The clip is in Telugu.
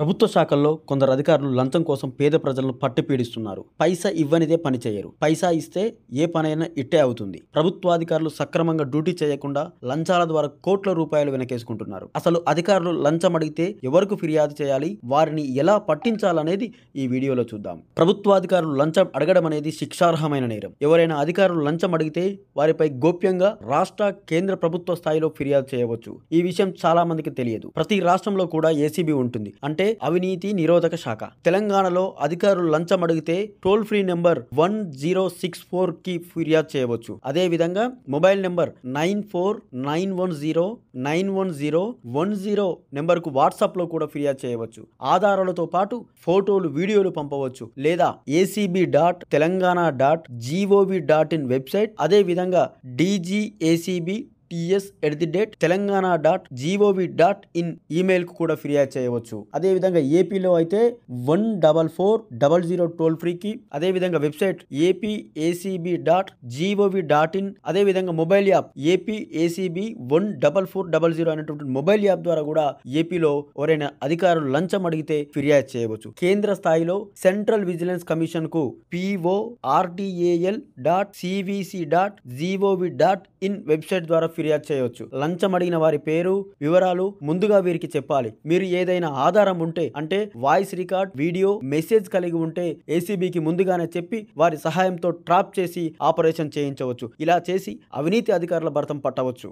ప్రభుత్వ శాఖల్లో కొందరు అధికారులు లంచం కోసం పేద ప్రజలను పట్టిపీడిస్తున్నారు. పైసా ఇవ్వనిదే పని చేయరు. పైసా ఇస్తే ఏ పనైనా ఇట్టే అవుతుంది. ప్రభుత్వాధికారులు సక్రమంగా డ్యూటీ చేయకుండా లంచాల ద్వారా కోట్ల రూపాయలు వెనకేసుకుంటున్నారు. అసలు అధికారులు లంచం అడిగితే ఎవరికి ఫిర్యాదు చేయాలి, వారిని ఎలా పట్టించాలనేది ఈ వీడియోలో చూద్దాం. ప్రభుత్వాధికారులు లంచం అడగడం అనేది శిక్షార్హమైన నేరం. ఎవరైనా అధికారులు లంచం అడిగితే వారిపై గోప్యంగా రాష్ట్ర, కేంద్ర ప్రభుత్వ స్థాయిలో ఫిర్యాదు చేయవచ్చు. ఈ విషయం చాలా మందికి తెలియదు. ప్రతి రాష్ట్రంలో కూడా ఏసీబీ ఉంటుంది, అంటే అవినీతి నిరోధక శాఖ. తెలంగాణలో అధికారులు లంచం అడిగితే టోల్ ఫ్రీ నెంబర్ 1064 కి ఫిర్యాదు చేయవచ్చు. అదే విధంగా మొబైల్ నెంబర్ 9491091010 నెంబర్ కు వాట్సాప్ లో కూడా ఫిర్యాదు చేయవచ్చు. ఆధారాలతో పాటు ఫోటోలు, వీడియోలు పంపవచ్చు. లేదా acb.telangana.gov.in వెబ్సైట్, అదే విధంగా dgacb.ts@telangana.gov.in ఈమెయిల్ కు కూడా ఫిర్యాదు చేయవచ్చు. అదే విధంగా ఏపీలో అయితే 14400 టోల్ ఫ్రీకి, అదే విధంగా వెబ్సైట్ apacb.gov.in, అదే విధంగా మొబైల్ యాప్ APACB 14400 అనేటువంటి మొబైల్ యాప్ ద్వారా కూడా ఏపీలో ఎవరైనా అధికారులు లంచం అడిగితే ఫిర్యాదు చేయవచ్చు. కేంద్ర స్థాయిలో సెంట్రల్ విజిలెన్స్ కమిషన్ కు PORTAL.CVC.gov.in వెబ్సైట్ ద్వారా ఫిర్యాదు చేయవచ్చు. లంచం అడిగిన వారి పేరు, వివరాలు ముందుగా వీరికి చెప్పాలి. మీరు ఏదైనా ఆధారం ఉంటే, అంటే వాయిస్ రికార్డ్, వీడియో, మెసేజ్ కలిగి ఉంటే ఏసీబీకి ముందుగానే చెప్పి వారి సహాయంతో ట్రాప్ చేసి ఆపరేషన్ చేయించవచ్చు. ఇలా చేసి అవినీతి అధికారుల భరతం పట్టవచ్చు.